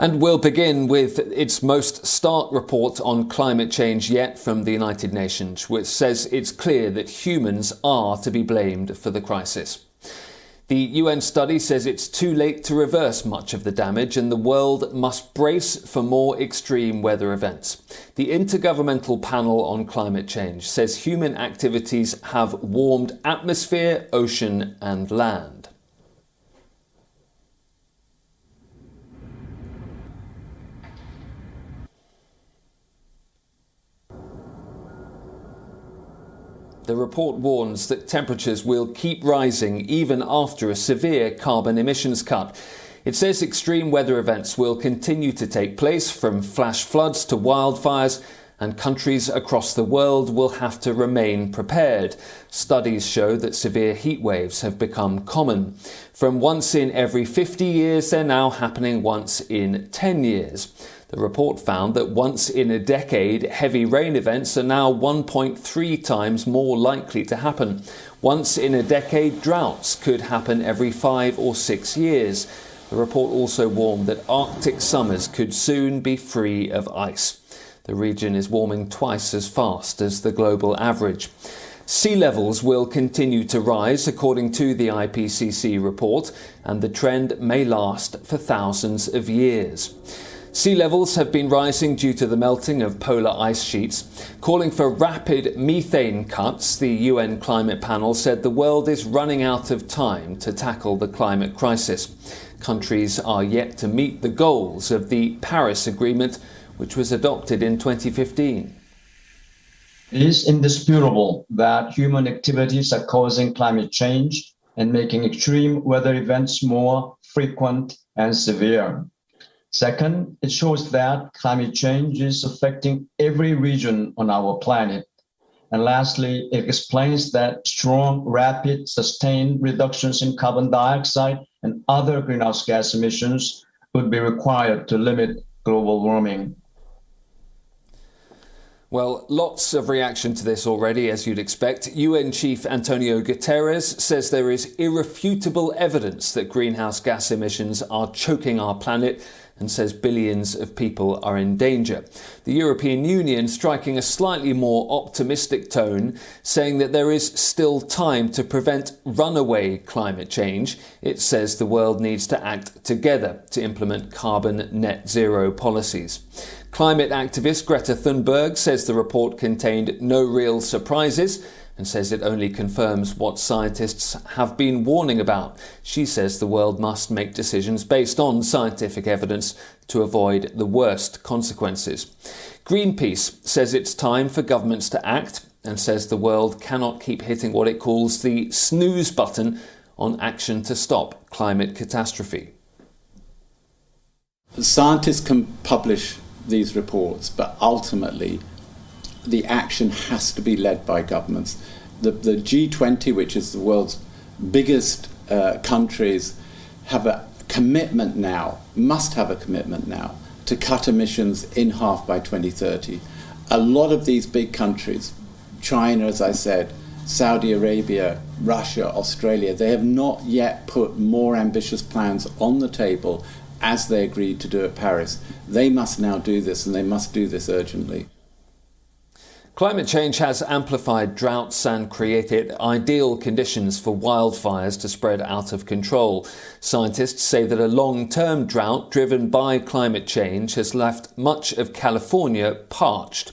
And we'll begin with its most stark report on climate change yet from the United Nations, which says it's clear that humans are to be blamed for the crisis. The UN study says it's too late to reverse much of the damage and the world must brace for more extreme weather events. The Intergovernmental Panel on Climate Change says human activities have warmed atmosphere, ocean and land. The report warns that temperatures will keep rising even after a severe carbon emissions cut. It says extreme weather events will continue to take place, from flash floods to wildfires, and countries across the world will have to remain prepared. Studies show that severe heatwaves have become common. From once in every 50 years, they're now happening once in 10 years. The report found that once in a decade, heavy rain events are now 1.3 times more likely to happen. Once in a decade, droughts could happen every 5 or 6 years. The report also warned that Arctic summers could soon be free of ice. The region is warming twice as fast as the global average. Sea levels will continue to rise, according to the IPCC report, and the trend may last for thousands of years. Sea levels have been rising due to the melting of polar ice sheets. Calling for rapid methane cuts, the UN climate panel said the world is running out of time to tackle the climate crisis. Countries are yet to meet the goals of the Paris Agreement, which was adopted in 2015. It is indisputable that human activities are causing climate change and making extreme weather events more frequent and severe. Second, it shows that climate change is affecting every region on our planet. And lastly, it explains that strong, rapid, sustained reductions in carbon dioxide and other greenhouse gas emissions would be required to limit global warming. Well, lots of reaction to this already, as you'd expect. UN Chief Antonio Guterres says there is irrefutable evidence that greenhouse gas emissions are choking our planet, and says billions of people are in danger. The European Union striking a slightly more optimistic tone, saying that there is still time to prevent runaway climate change. It says the world needs to act together to implement carbon net zero policies. Climate activist Greta Thunberg says the report contained no real surprises and says it only confirms what scientists have been warning about. She says the world must make decisions based on scientific evidence to avoid the worst consequences. Greenpeace says it's time for governments to act and says the world cannot keep hitting what it calls the snooze button on action to stop climate catastrophe. Scientists can publish these reports, but ultimately the action has to be led by governments. The G20, which is the world's biggest countries, have a commitment now, must have a commitment now, to cut emissions in half by 2030. A lot of these big countries, China, as I said, Saudi Arabia, Russia, Australia, they have not yet put more ambitious plans on the table as they agreed to do at Paris. They must now do this, and they must do this urgently. Climate change has amplified droughts and created ideal conditions for wildfires to spread out of control. Scientists say that a long-term drought driven by climate change has left much of California parched.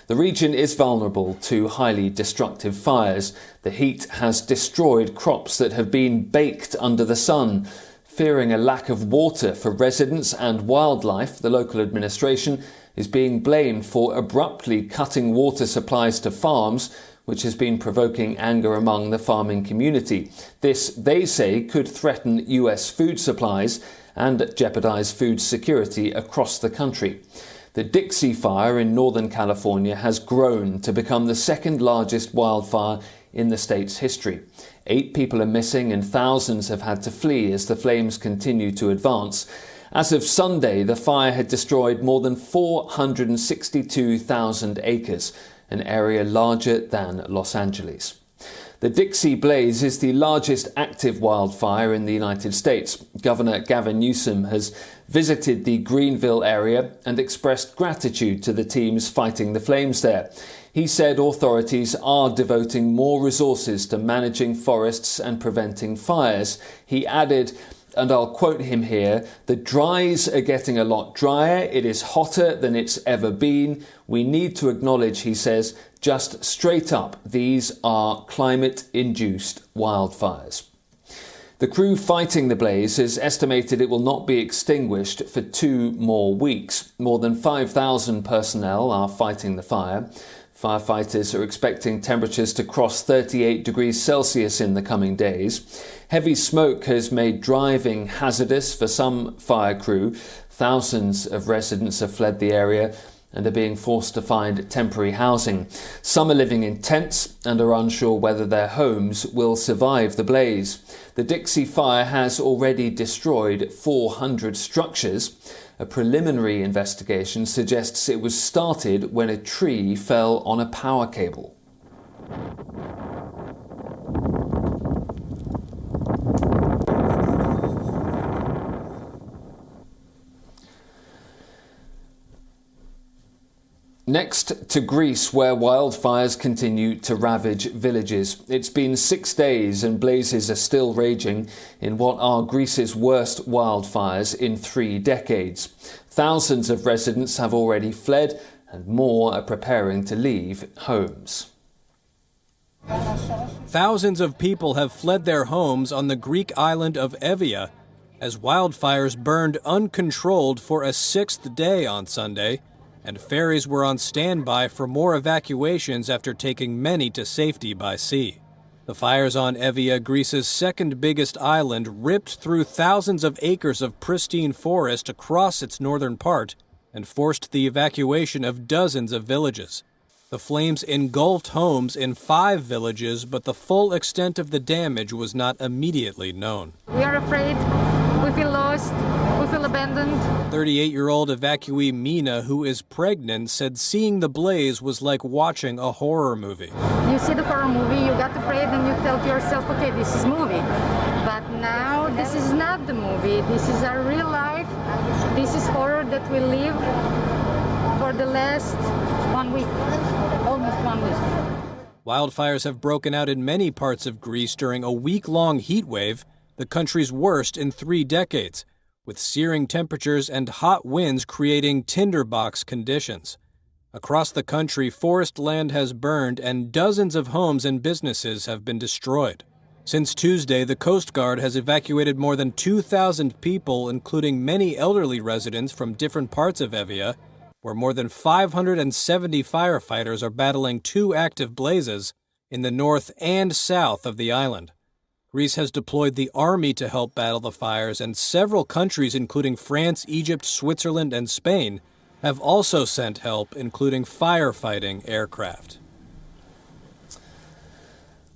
The region is vulnerable to highly destructive fires. The heat has destroyed crops that have been baked under the sun. Fearing a lack of water for residents and wildlife, the local administration is being blamed for abruptly cutting water supplies to farms, which has been provoking anger among the farming community. This, they say, could threaten US food supplies and jeopardize food security across the country. The Dixie Fire in Northern California has grown to become the second largest wildfire in the state's history. 8 people are missing and thousands have had to flee as the flames continue to advance. As of Sunday, the fire had destroyed more than 462,000 acres, an area larger than Los Angeles. The Dixie Blaze is the largest active wildfire in the United States. Governor Gavin Newsom has visited the Greenville area and expressed gratitude to the teams fighting the flames there. He said authorities are devoting more resources to managing forests and preventing fires. He added, and I'll quote him here, "The dries are getting a lot drier. It is hotter than it's ever been. We need to acknowledge," he says, "just straight up, these are climate-induced wildfires." The crew fighting the blaze has estimated it will not be extinguished for 2 more weeks. More than 5,000 personnel are fighting the fire. Firefighters are expecting temperatures to cross 38 degrees Celsius in the coming days. Heavy smoke has made driving hazardous for some fire crew. Thousands of residents have fled the area and are being forced to find temporary housing. Some are living in tents and are unsure whether their homes will survive the blaze. The Dixie Fire has already destroyed 400 structures. A preliminary investigation suggests it was started when a tree fell on a power cable. Next to Greece, where wildfires continue to ravage villages. It's been 6 days and blazes are still raging in what are Greece's worst wildfires in 3 decades. Thousands of residents have already fled and more are preparing to leave homes. Thousands of people have fled their homes on the Greek island of Evia as wildfires burned uncontrolled for a 6th day on Sunday, and ferries were on standby for more evacuations after taking many to safety by sea. The fires on Evia, Greece's 2nd biggest island, ripped through thousands of acres of pristine forest across its northern part and forced the evacuation of dozens of villages. The flames engulfed homes in 5 villages, but the full extent of the damage was not immediately known. We are afraid, we feel lost, we feel abandoned. 38-year-old evacuee Mina, who is pregnant, said seeing the blaze was like watching a horror movie. You see the horror movie, you got afraid and you tell to yourself, okay, this is movie. But now this is not the movie, this is our real life, this is horror that we live for the last 1 week, almost 1 week. Wildfires have broken out in many parts of Greece during a week-long heat wave, the country's worst in 3 decades, with searing temperatures and hot winds creating tinderbox conditions. Across the country, forest land has burned and dozens of homes and businesses have been destroyed. Since Tuesday, the Coast Guard has evacuated more than 2,000 people, including many elderly residents from different parts of Evia, where more than 570 firefighters are battling 2 active blazes in the north and south of the island. Greece has deployed the army to help battle the fires, and several countries, including France, Egypt, Switzerland, and Spain, have also sent help, including firefighting aircraft.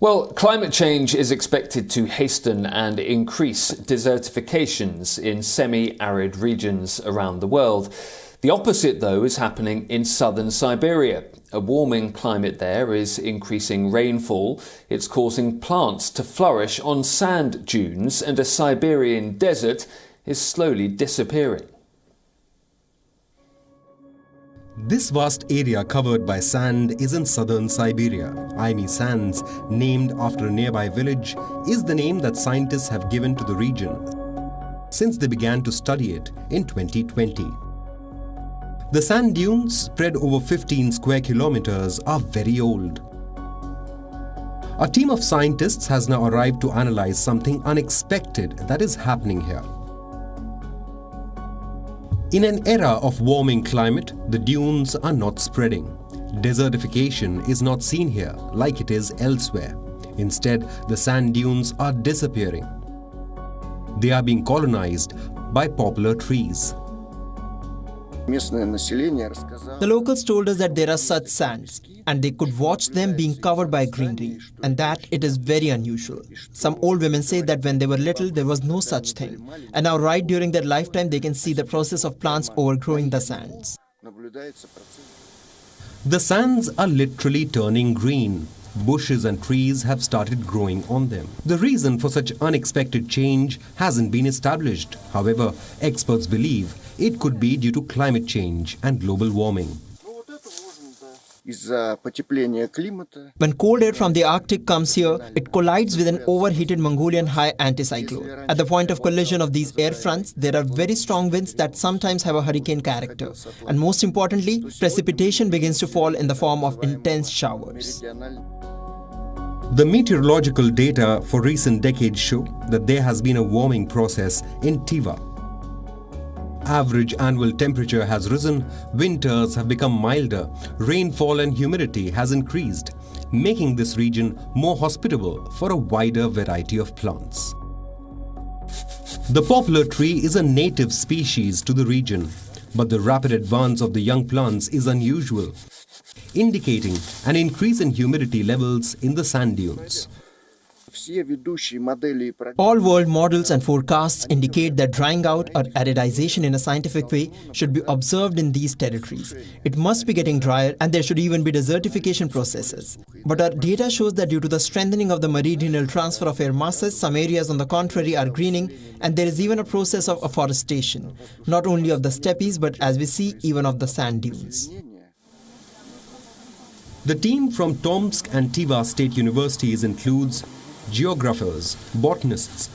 Well, climate change is expected to hasten and increase desertifications in semi-arid regions around the world. The opposite, though, is happening in southern Siberia. A warming climate there is increasing rainfall. It's causing plants to flourish on sand dunes, and a Siberian desert is slowly disappearing. This vast area covered by sand is in southern Siberia. Aimi Sands, named after a nearby village, is the name that scientists have given to the region since they began to study it in 2020. The sand dunes, spread over 15 square kilometers, are very old. A team of scientists has now arrived to analyze something unexpected that is happening here. In an era of warming climate, the dunes are not spreading. Desertification is not seen here like it is elsewhere. Instead, the sand dunes are disappearing. They are being colonized by poplar trees. The locals told us that there are such sands, and they could watch them being covered by greenery, and that it is very unusual. Some old women say that when they were little, there was no such thing, and now right during their lifetime, they can see the process of plants overgrowing the sands. The sands are literally turning green. bushes and trees have started growing on them. The reason for such unexpected change hasn't been established. However, experts believe it could be due to climate change and global warming. When cold air from the Arctic comes here, it collides with an overheated Mongolian high anticyclone. At the point of collision of these air fronts, there are very strong winds that sometimes have a hurricane character. And most importantly, precipitation begins to fall in the form of intense showers. The meteorological data for recent decades show that there has been a warming process in Tiva. Average annual temperature has risen, winters have become milder, rainfall and humidity has increased, making this region more hospitable for a wider variety of plants. The poplar tree is a native species to the region, but the rapid advance of the young plants is unusual, indicating an increase in humidity levels in the sand dunes. All world models and forecasts indicate that drying out or aridization in a scientific way should be observed in these territories. It must be getting drier and there should even be desertification processes. But our data shows that due to the strengthening of the meridional transfer of air masses, some areas on the contrary are greening, and there is even a process of afforestation, not only of the steppes but, as we see, even of the sand dunes. The team from Tomsk and Tiva State Universities includes geographers, botanists,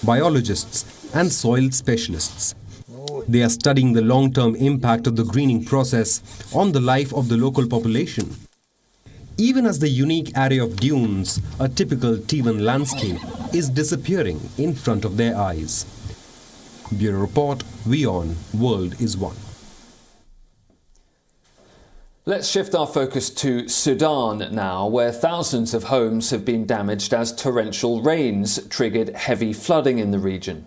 biologists, and soil specialists. They are studying the long-term impact of the greening process on the life of the local population. Even as the unique array of dunes, a typical Tivan landscape, is disappearing in front of their eyes. Bureau Report, WION World is One. Let's shift our focus to Sudan now, where thousands of homes have been damaged as torrential rains triggered heavy flooding in the region.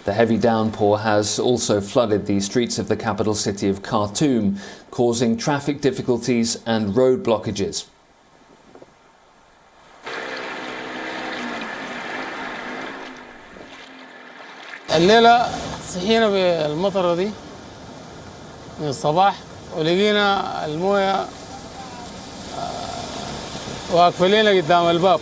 The heavy downpour has also flooded the streets of the capital city of Khartoum, causing traffic difficulties and road blockages. الليلة صحينا بالمطرة دي من الصباح ولقينا الموية واقفة لنا قدام الباب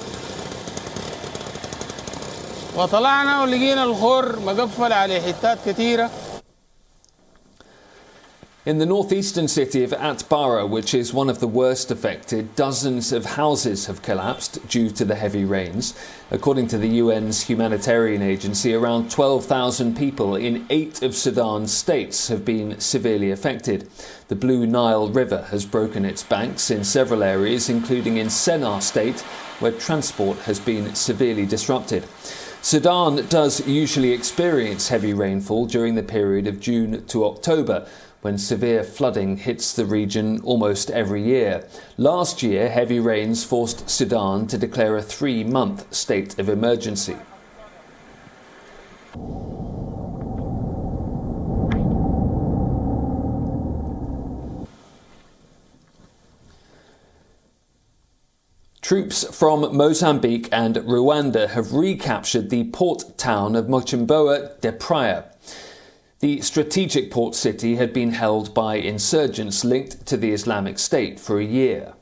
وطلعنا ولقينا الخور مقفل على حتات كثيرة. In the northeastern city of Atbara, which is one of the worst affected, dozens of houses have collapsed due to the heavy rains. According to the UN's humanitarian agency, around 12,000 people in 8 of Sudan's states have been severely affected. The Blue Nile River has broken its banks in several areas, including in Sennar state, where transport has been severely disrupted. Sudan does usually experience heavy rainfall during the period of June to October, when severe flooding hits the region almost every year. Last year, heavy rains forced Sudan to declare a 3-month state of emergency. Troops from Mozambique and Rwanda have recaptured the port town of Mocimboa de Praia. The strategic port city had been held by insurgents linked to the Islamic State for a year.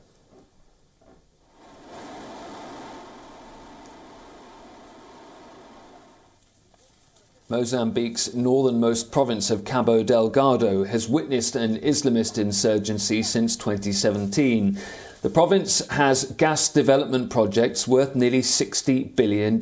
Mozambique's northernmost province of Cabo Delgado has witnessed an Islamist insurgency since 2017. The province has gas development projects worth nearly $60 billion.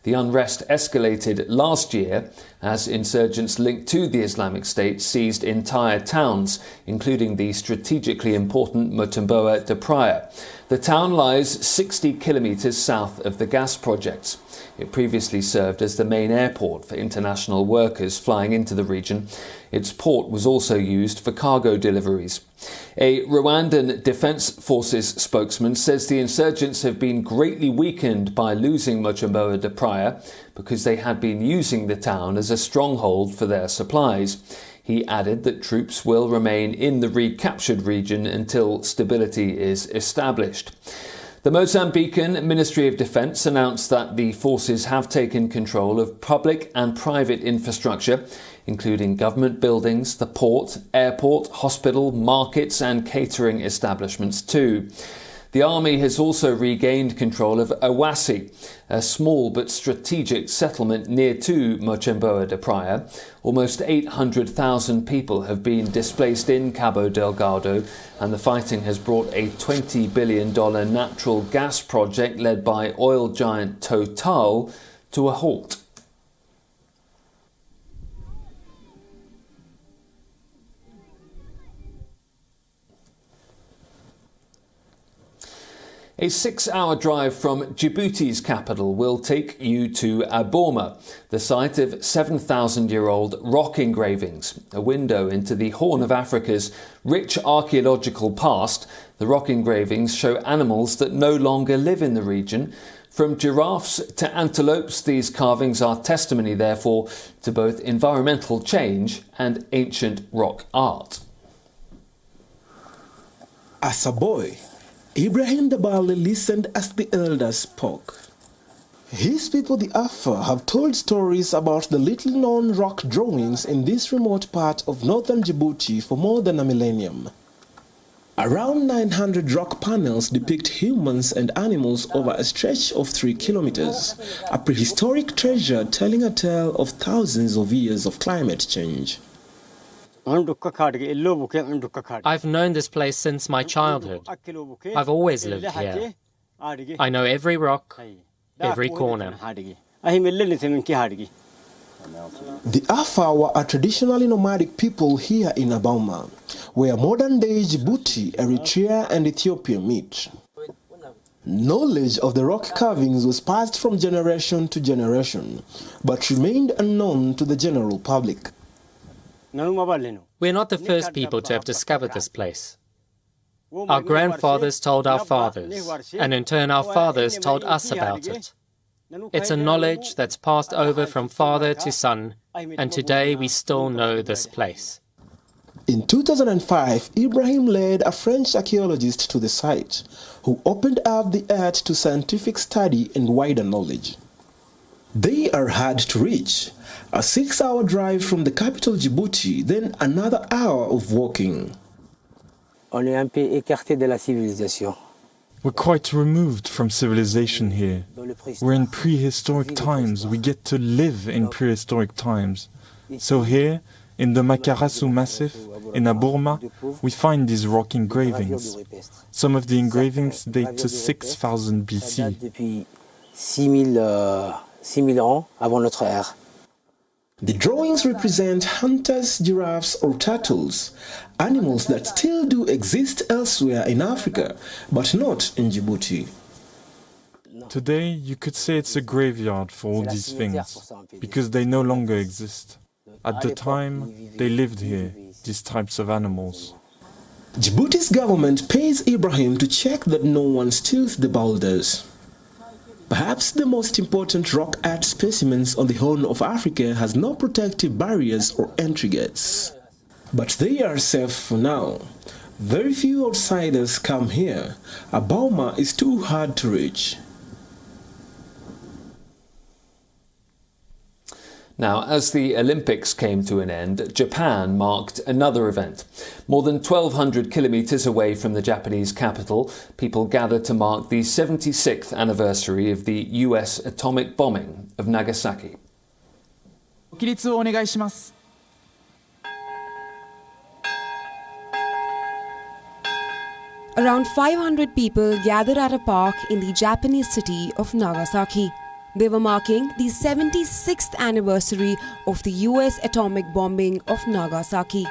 The unrest escalated last year as insurgents linked to the Islamic State seized entire towns, including the strategically important Mocimboa de Praia. The town lies 60 kilometres south of the gas projects. It previously served as the main airport for international workers flying into the region. Its port was also used for cargo deliveries. A Rwandan Defence Forces spokesman says the insurgents have been greatly weakened by losing Mocimboa de Praia because they had been using the town as a stronghold for their supplies. He added that troops will remain in the recaptured region until stability is established. The Mozambican Ministry of Defence announced that the forces have taken control of public and private infrastructure, including government buildings, the port, airport, hospital, markets and catering establishments too. The army has also regained control of Owasi, a small but strategic settlement near to Mocimboa de Praia. Almost 800,000 people have been displaced in Cabo Delgado, and the fighting has brought a $20 billion natural gas project led by oil giant Total to a halt. A 6-hour drive from Djibouti's capital will take you to Aboma, the site of 7,000-year-old rock engravings, a window into the Horn of Africa's rich archaeological past. The rock engravings show animals that no longer live in the region. From giraffes to antelopes, these carvings are testimony, therefore, to both environmental change and ancient rock art. As a boy, Ibrahim Dabali listened as the elders spoke. His people, the Afar, have told stories about the little-known rock drawings in this remote part of northern Djibouti for more than a millennium. Around 900 rock panels depict humans and animals over a stretch of 3 kilometers, a prehistoric treasure telling a tale of thousands of years of climate change. I've known this place since my childhood. I've always lived here. I know every rock, every corner. The Afar were a traditionally nomadic people here in Aboma, where modern-day Djibouti, Eritrea and Ethiopia meet. Knowledge of the rock carvings was passed from generation to generation, but remained unknown to the general public. We're not the first people to have discovered this place. Our grandfathers told our fathers, and in turn our fathers told us about it. It's a knowledge that's passed over from father to son, and today we still know this place. In 2005, Ibrahim led a French archaeologist to the site, who opened up the earth to scientific study and wider knowledge. They are hard to reach, a 6-hour drive from the capital Djibouti, then another hour of walking. We're quite removed from civilization here. We're in prehistoric times. We get to live in prehistoric times. So here, in the Makarasu Massif, in Aboma, we find these rock engravings. Some of the engravings date to 6000 BC. 6000 ans avant notre ère. The drawings represent hunters, giraffes or turtles, animals that still do exist elsewhere in Africa, but not in Djibouti. Today, you could say it's a graveyard for all these things, because they no longer exist. At the time, they lived here, these types of animals. Djibouti's government pays Ibrahim to check that no one steals the boulders. Perhaps the most important rock art specimens on the Horn of Africa has no protective barriers or entry gates. But they are safe for now. Very few outsiders come here. Aboma is too hard to reach. Now, as the Olympics came to an end, Japan marked another event. More than 1,200 kilometres away from the Japanese capital, people gathered to mark the 76th anniversary of the US atomic bombing of Nagasaki. Around 500 people gathered at a park in the Japanese city of Nagasaki. They were marking the 76th anniversary of the US atomic bombing of Nagasaki.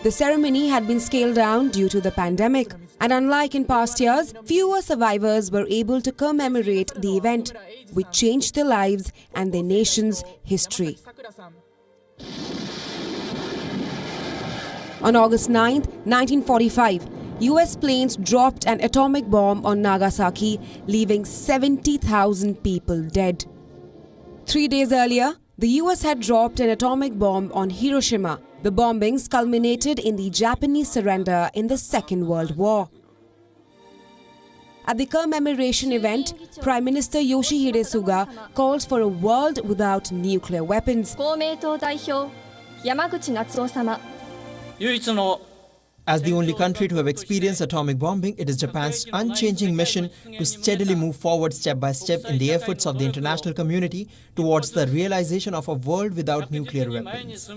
The ceremony had been scaled down due to the pandemic, and unlike in past years, fewer survivors were able to commemorate the event, which changed their lives and their nation's history. On August 9, 1945, US planes dropped an atomic bomb on Nagasaki, leaving 70,000 people dead. 3 days earlier, the US had dropped an atomic bomb on Hiroshima. The bombings culminated in the Japanese surrender in the Second World War. At the commemoration event, Prime Minister Yoshihide Suga calls for a world without nuclear weapons. As the only country to have experienced atomic bombing, it is Japan's unchanging mission to steadily move forward step by step in the efforts of the international community towards the realization of a world without nuclear weapons.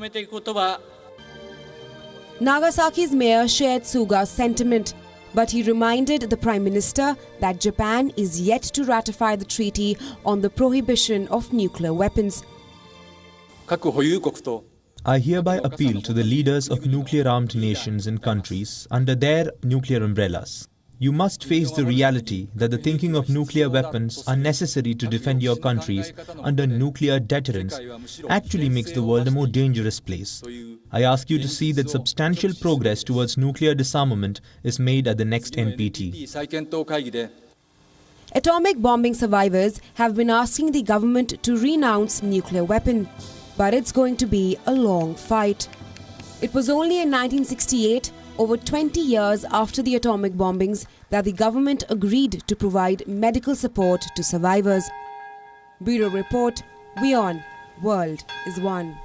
Nagasaki's mayor shared Suga's sentiment, but he reminded the Prime Minister that Japan is yet to ratify the treaty on the prohibition of nuclear weapons. I hereby appeal to the leaders of nuclear-armed nations and countries under their nuclear umbrellas. You must face the reality that the thinking of nuclear weapons are necessary to defend your countries under nuclear deterrence actually makes the world a more dangerous place. I ask you to see that substantial progress towards nuclear disarmament is made at the next NPT. Atomic bombing survivors have been asking the government to renounce nuclear weapons. But it's going to be a long fight. It was only in 1968, over 20 years after the atomic bombings, that the government agreed to provide medical support to survivors. Bureau Report, WION World is One.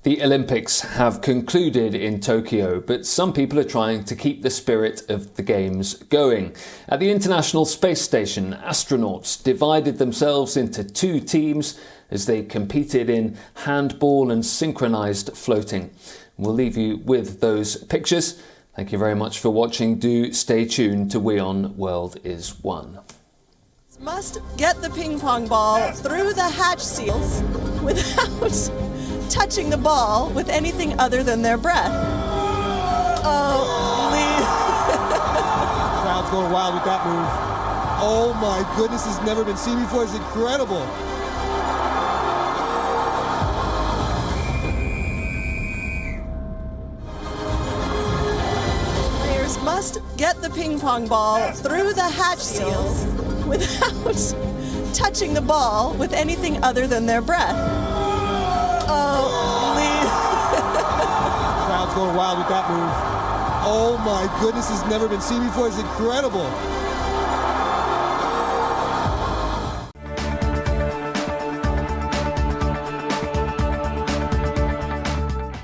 The Olympics have concluded in Tokyo, but some people are trying to keep the spirit of the Games going. At the International Space Station, astronauts divided themselves into two teams as they competed in handball and synchronized floating. We'll leave you with those pictures. Thank you very much for watching. Do stay tuned to WION World is One. Must get the ping pong ball through the hatch seals without touching the ball with anything other than their breath. Oh, please. Crowd's going wild with that move. Oh my goodness, it's never been seen before. It's incredible. Players must get the ping pong ball through the hatch seals without touching the ball with anything other than their breath. Oh, please. Crowd's going wild with that move. Oh my goodness, it's never been seen before. It's incredible.